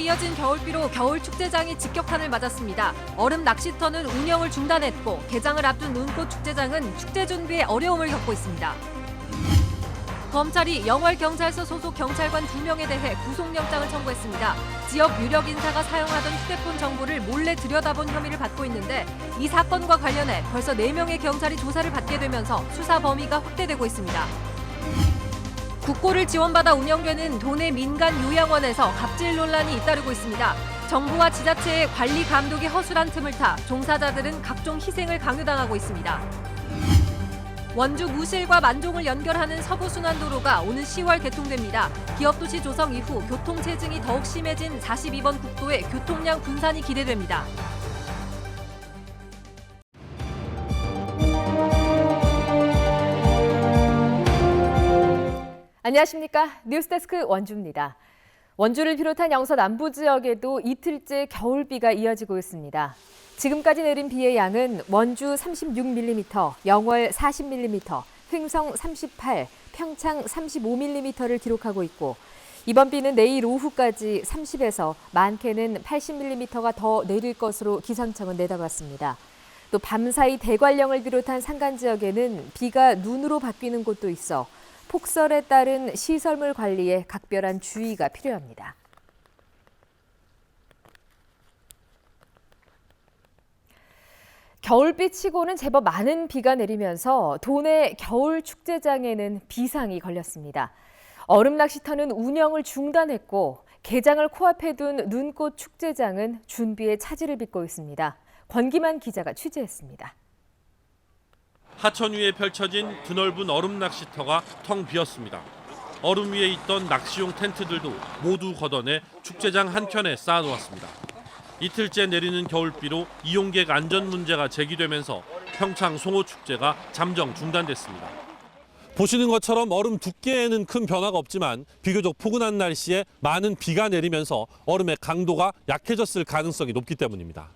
이어진 겨울비로 겨울 축제장이 직격탄을 맞았습니다. 얼음 낚시터는 운영을 중단했고 개장을 앞둔 눈꽃 축제장은 축제 준비에 어려움을 겪고 있습니다. 검찰이 영월경찰서 소속 경찰관 2명에 대해 구속영장을 청구했습니다. 지역 유력 인사가 사용하던 휴대폰 정보를 몰래 들여다본 혐의를 받고 있는데 이 사건과 관련해 벌써 4명의 경찰이 조사를 받게 되면서 수사 범위가 확대되고 있습니다. 국고를 지원받아 운영되는 도내 민간 요양원에서 갑질 논란이 잇따르고 있습니다. 정부와 지자체의 관리 감독이 허술한 틈을 타 종사자들은 각종 희생을 강요당하고 있습니다. 원주 무실과 만종을 연결하는 서부순환도로가 오는 10월 개통됩니다. 기업도시 조성 이후 교통체증이 더욱 심해진 42번 국도의 교통량 분산이 기대됩니다. 안녕하십니까. 뉴스데스크 원주입니다. 원주를 비롯한 영서 남부 지역에도 이틀째 겨울비가 이어지고 있습니다. 지금까지 내린 비의 양은 원주 36mm, 영월 40mm, 횡성 38, 평창 35mm를 기록하고 있고 이번 비는 내일 오후까지 30에서 많게는 80mm가 더 내릴 것으로 기상청은 내다봤습니다. 또 밤사이 대관령을 비롯한 산간 지역에는 비가 눈으로 바뀌는 곳도 있어 폭설에 따른 시설물 관리에 각별한 주의가 필요합니다. 겨울비 치고는 제법 많은 비가 내리면서 도내 겨울 축제장에는 비상이 걸렸습니다. 얼음 낚시터는 운영을 중단했고 개장을 코앞에 둔 눈꽃 축제장은 준비에 차질을 빚고 있습니다. 권기만 기자가 취재했습니다. 하천 위에 펼쳐진 드넓은 얼음 낚시터가 텅 비었습니다. 얼음 위에 있던 낚시용 텐트들도 모두 걷어내 축제장 한켠에 쌓아놓았습니다. 이틀째 내리는 겨울비로 이용객 안전 문제가 제기되면서 평창 송어축제가 잠정 중단됐습니다. 보시는 것처럼 얼음 두께에는 큰 변화가 없지만 비교적 포근한 날씨에 많은 비가 내리면서 얼음의 강도가 약해졌을 가능성이 높기 때문입니다.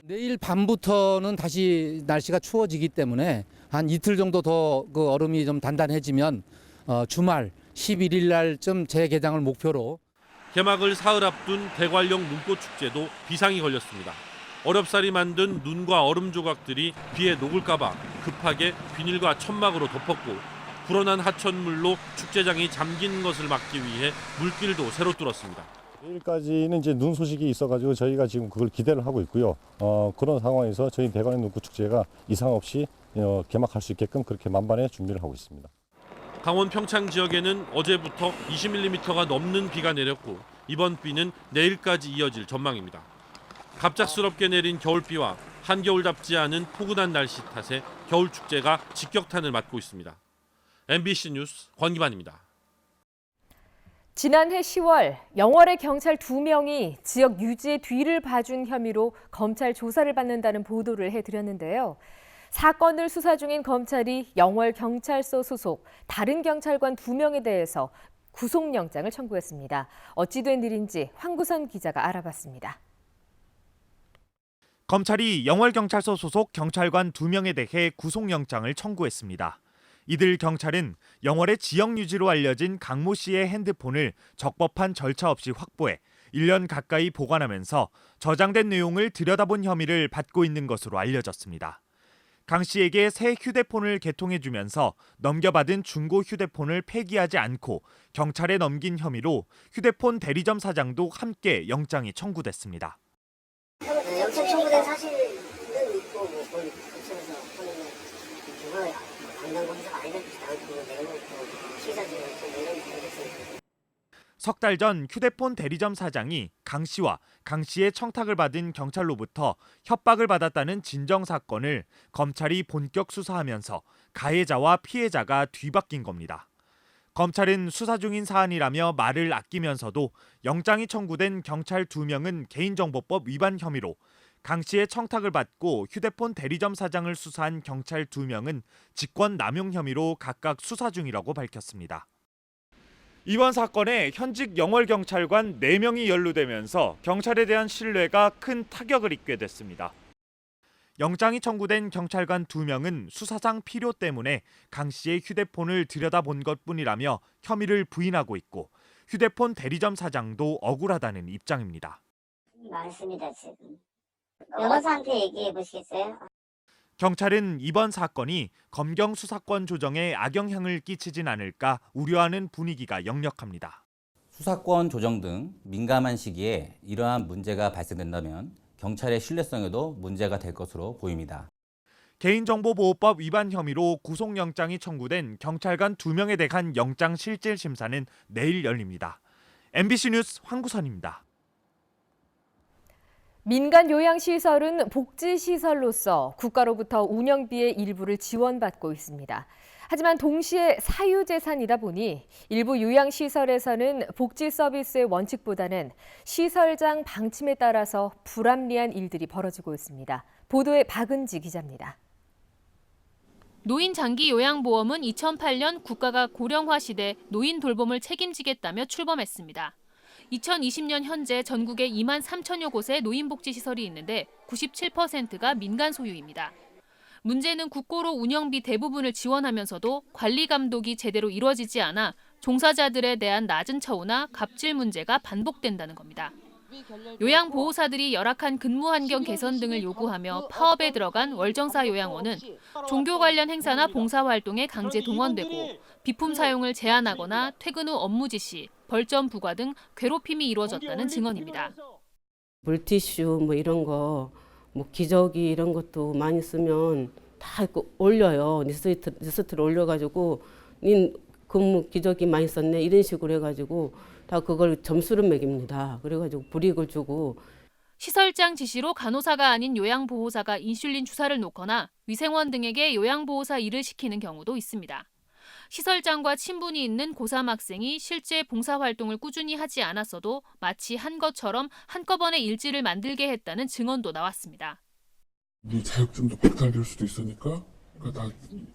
내일 밤부터는 다시 날씨가 추워지기 때문에 한 이틀 정도 더 그 얼음이 좀 단단해지면 주말 11일 날쯤 재개장을 목표로. 개막을 사흘 앞둔 대관령 눈꽃축제도 비상이 걸렸습니다. 어렵사리 만든 눈과 얼음 조각들이 비에 녹을까 봐 급하게 비닐과 천막으로 덮었고 불어난 하천물로 축제장이 잠기는 것을 막기 위해 물길도 새로 뚫었습니다. 내일까지는 이제 눈 소식이 있어가지고 저희가 지금 그걸 기대를 하고 있고요. 그런 상황에서 저희 대관령 눈꽃축제가 이상 없이 개막할 수 있게끔 그렇게 만반의 준비를 하고 있습니다. 강원 평창 지역에는 어제부터 20mm가 넘는 비가 내렸고 이번 비는 내일까지 이어질 전망입니다. 갑작스럽게 내린 겨울비와 한겨울답지 않은 포근한 날씨 탓에 겨울축제가 직격탄을 맞고 있습니다. MBC 뉴스 권기만입니다. 지난해 10월 영월의 경찰 2명이 지역 유지의 뒤를 봐준 혐의로 검찰 조사를 받는다는 보도를 해드렸는데요. 사건을 수사 중인 검찰이 영월경찰서 소속 다른 경찰관 2명에 대해서 구속영장을 청구했습니다. 어찌 된 일인지 황구선 기자가 알아봤습니다. 검찰이 영월경찰서 소속 경찰관 2명에 대해 구속영장을 청구했습니다. 이들 경찰은 영월의 지역 유지로 알려진 강모 씨의 핸드폰을 적법한 절차 없이 확보해 1년 가까이 보관하면서 저장된 내용을 들여다본 혐의를 받고 있는 것으로 알려졌습니다. 강 씨에게 새 휴대폰을 개통해주면서 넘겨받은 중고 휴대폰을 폐기하지 않고 경찰에 넘긴 혐의로 휴대폰 대리점 사장도 함께 영장이 청구됐습니다. 영장 청구된 사실은 있고 거의 경찰에서 하는 그걸 담당 검사가 아니라고 내려놓고 시사지를 내려놓고. 석 달 전 휴대폰 대리점 사장이 강 씨와 강 씨의 청탁을 받은 경찰로부터 협박을 받았다는 진정 사건을 검찰이 본격 수사하면서 가해자와 피해자가 뒤바뀐 겁니다. 검찰은 수사 중인 사안이라며 말을 아끼면서도 영장이 청구된 경찰 2명은 개인정보법 위반 혐의로 강 씨의 청탁을 받고 휴대폰 대리점 사장을 수사한 경찰 2명은 직권 남용 혐의로 각각 수사 중이라고 밝혔습니다. 이번 사건에 현직 영월경찰관 4명이 연루되면서 경찰에 대한 신뢰가 큰 타격을 입게 됐습니다. 영장이 청구된 경찰관 2명은 수사상 필요 때문에 강 씨의 휴대폰을 들여다본 것뿐이라며 혐의를 부인하고 있고 휴대폰 대리점 사장도 억울하다는 입장입니다. 많습니다, 지금. 변호사한테 얘기해 보시겠어요? 경찰은 이번 사건이 검경 수사권 조정에 악영향을 끼치진 않을까 우려하는 분위기가 역력합니다. 수사권 조정 등 민감한 시기에 이러한 문제가 발생된다면 경찰의 신뢰성에도 문제가 될 것으로 보입니다. 개인정보보호법 위반 혐의로 구속영장이 청구된 경찰관 2명에 대한 영장실질심사는 내일 열립니다. MBC 뉴스 황구선입니다. 민간 요양시설은 복지시설로서 국가로부터 운영비의 일부를 지원받고 있습니다. 하지만 동시에 사유재산이다 보니 일부 요양시설에서는 복지 서비스의 원칙보다는 시설장 방침에 따라서 불합리한 일들이 벌어지고 있습니다. 보도에 박은지 기자입니다. 노인 장기 요양보험은 2008년 국가가 고령화 시대 노인 돌봄을 책임지겠다며 출범했습니다. 2020년 현재 전국에 2만 3천여 곳의 노인복지시설이 있는데 97%가 민간 소유입니다. 문제는 국고로 운영비 대부분을 지원하면서도 관리 감독이 제대로 이루어지지 않아 종사자들에 대한 낮은 처우나 갑질 문제가 반복된다는 겁니다. 요양보호사들이 열악한 근무 환경 개선 등을 요구하며 파업에 들어간 월정사 요양원은 종교 관련 행사나 봉사활동에 강제 동원되고 비품 사용을 제한하거나 퇴근 후 업무 지시, 벌점 부과 등 괴롭힘이 이루어졌다는 증언입니다. 물티슈 뭐 이런 거, 뭐 기저귀 이런 것도 많이 쓰면 다 올려요. 리스트를 올려가지고 닌 근무 기저귀 많이 썼네 이런 식으로 해가지고 다 그걸 점수를 매깁니다. 그래가지고 불이익을 주고. 시설장 지시로 간호사가 아닌 요양보호사가 인슐린 주사를 놓거나 위생원 등에게 요양보호사 일을 시키는 경우도 있습니다. 시설장과 친분이 있는 고3 학생이 실제 봉사활동을 꾸준히 하지 않았어도 마치 한 것처럼 한꺼번에 일지를 만들게 했다는 증언도 나왔습니다. 네 자격증도 박탈될 수도 있으니까 다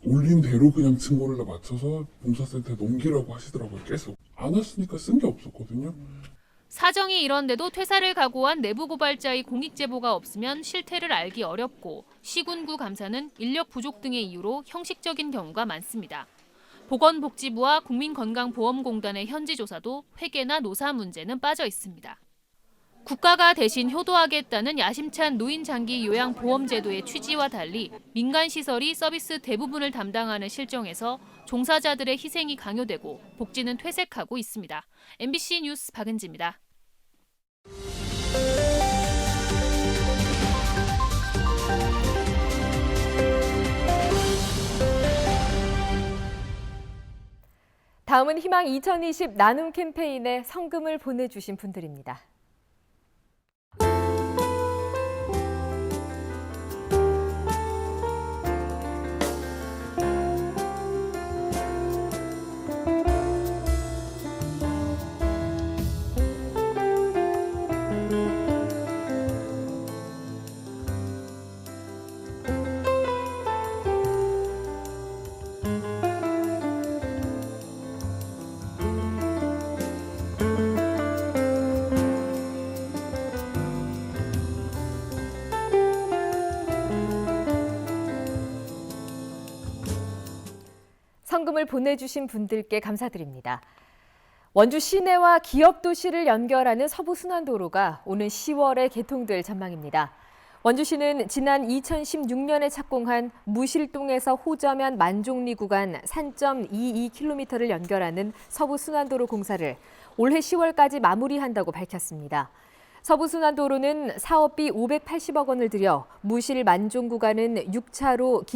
올린 대로 그냥 증거를 맞춰서 봉사센터에 넘기라고 하시더라고요. 계속. 안 왔으니까 쓴 게 없었거든요. 사정이 이런데도 퇴사를 각오한 내부 고발자의 공익 제보가 없으면 실태를 알기 어렵고 시군구 감사는 인력 부족 등의 이유로 형식적인 경우가 많습니다. 보건복지부와 국민건강보험공단의 현지 조사도 회계나 노사 문제는 빠져 있습니다. 국가가 대신 효도하겠다는 야심찬 노인장기 요양보험제도의 취지와 달리 민간시설이 서비스 대부분을 담당하는 실정에서 종사자들의 희생이 강요되고 복지는 퇴색하고 있습니다. MBC 뉴스 박은지입니다. 다음은 희망 2020 나눔 캠페인에 성금을 보내주신 분들입니다. 성금을 보내주신 분들께 감사드립니다. 원주 시내와 기업 도시를 연결하는 서부순환도로가 오는 10월에 개통될 전망입니다. 원주시는 지난 2016년에 착공한 무실동에서 호저면 만종리 구간 3.22km를 연결하는 서부순환도로 공사를 올해 10월까지 마무리한다고 밝혔습니다. 서부순환도로는 사업비 580억 원을 들여 무실 만종 구간은 6차로로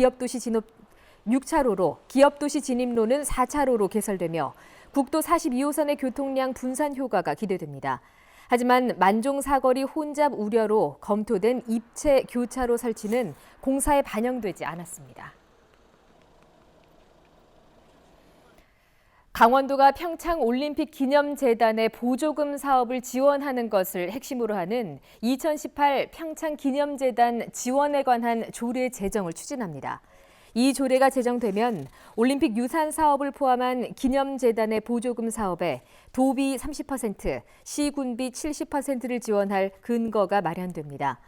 기업도시 진입로는 4차로로 개설되며 국도 42호선의 교통량 분산 효과가 기대됩니다. 하지만 만종 사거리 혼잡 우려로 검토된 입체 교차로 설치는 공사에 반영되지 않았습니다. 강원도가 평창올림픽 기념재단의 보조금 사업을 지원하는 것을 핵심으로 하는 2018 평창기념재단 지원에 관한 조례 제정을 추진합니다. 이 조례가 제정되면 올림픽 유산 사업을 포함한 기념재단의 보조금 사업에 도비 30%, 시군비 70%를 지원할 근거가 마련됩니다.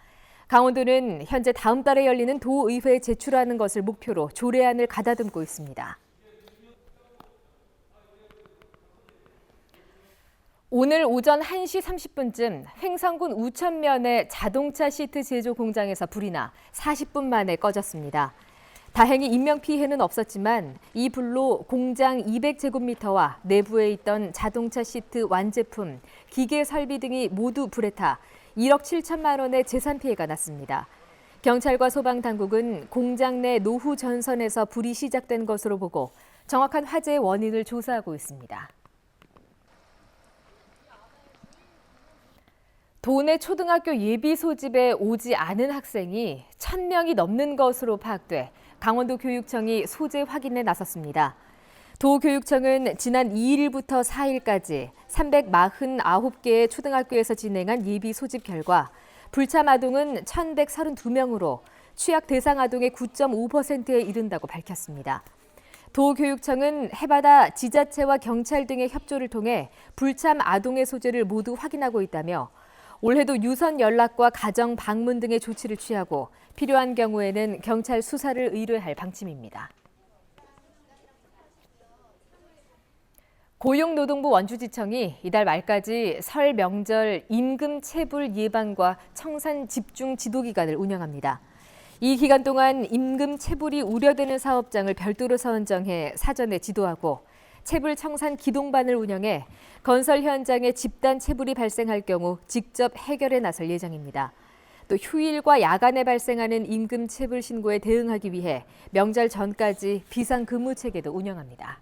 강원도는 현재 다음 달에 열리는 도의회에 제출하는 것을 목표로 조례안을 가다듬고 있습니다. 오늘 오전 1시 30분쯤 횡성군 우천면의 자동차 시트 제조 공장에서 불이 나 40분 만에 꺼졌습니다. 다행히 인명피해는 없었지만 이 불로 공장 200제곱미터와 내부에 있던 자동차 시트 완제품, 기계 설비 등이 모두 불에 타 1억 7천만 원의 재산 피해가 났습니다. 경찰과 소방당국은 공장 내 노후 전선에서 불이 시작된 것으로 보고 정확한 화재의 원인을 조사하고 있습니다. 도내 초등학교 예비 소집에 오지 않은 학생이 1,000명이 넘는 것으로 파악돼 강원도 교육청이 소재 확인에 나섰습니다. 도교육청은 지난 2일부터 4일까지 349개의 초등학교에서 진행한 예비 소집 결과 불참 아동은 1,132명으로 취약 대상 아동의 9.5%에 이른다고 밝혔습니다. 도교육청은 해마다 지자체와 경찰 등의 협조를 통해 불참 아동의 소재를 모두 확인하고 있다며 올해도 유선 연락과 가정 방문 등의 조치를 취하고 필요한 경우에는 경찰 수사를 의뢰할 방침입니다. 고용노동부 원주지청이 이달 말까지 설 명절 임금 체불 예방과 청산 집중 지도 기간을 운영합니다. 이 기간 동안 임금 체불이 우려되는 사업장을 별도로 선정해 사전에 지도하고 체불 청산 기동반을 운영해 건설 현장에 집단 체불이 발생할 경우 직접 해결에 나설 예정입니다. 또 휴일과 야간에 발생하는 임금 체불 신고에 대응하기 위해 명절 전까지 비상근무 체계도 운영합니다.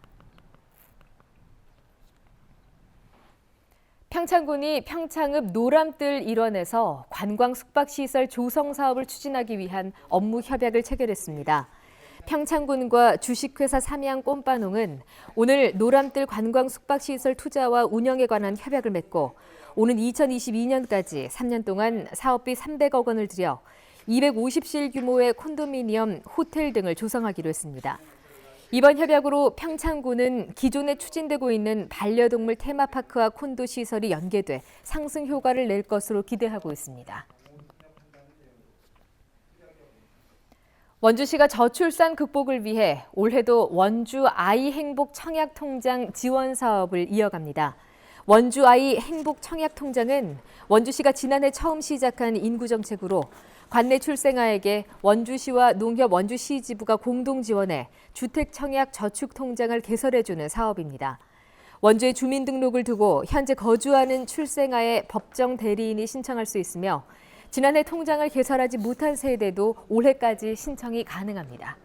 평창군이 평창읍 노람뜰 일원에서 관광 숙박시설 조성 사업을 추진하기 위한 업무 협약을 체결했습니다. 평창군과 주식회사 삼양 꼼빠농은 오늘 노람뜰 관광 숙박시설 투자와 운영에 관한 협약을 맺고 오는 2022년까지 3년 동안 사업비 300억 원을 들여 250실 규모의 콘도미니엄, 호텔 등을 조성하기로 했습니다. 이번 협약으로 평창군은 기존에 추진되고 있는 반려동물 테마파크와 콘도 시설이 연계돼 상승 효과를 낼 것으로 기대하고 있습니다. 원주시가 저출산 극복을 위해 올해도 원주 아이 행복 청약 통장 지원 사업을 이어갑니다. 원주 아이 행복 청약 통장은 원주시가 지난해 처음 시작한 인구 정책으로 관내 출생아에게 원주시와 농협 원주시 지부가 공동 지원해 주택 청약 저축 통장을 개설해주는 사업입니다. 원주의 주민등록을 두고 현재 거주하는 출생아의 법정 대리인이 신청할 수 있으며 지난해 통장을 개설하지 못한 세대도 올해까지 신청이 가능합니다.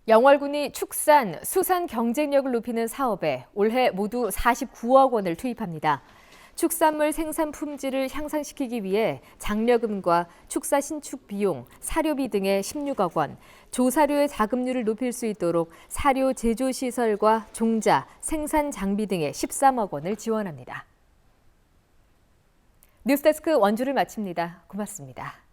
영월군이 축산, 수산 경쟁력을 높이는 사업에 올해 모두 49억 원을 투입합니다. 축산물 생산 품질을 향상시키기 위해 장려금과 축사 신축 비용, 사료비 등의 16억 원, 조사료의 자급률을 높일 수 있도록 사료 제조 시설과 종자, 생산 장비 등의 13억 원을 지원합니다. 뉴스데스크 원주를 마칩니다. 고맙습니다.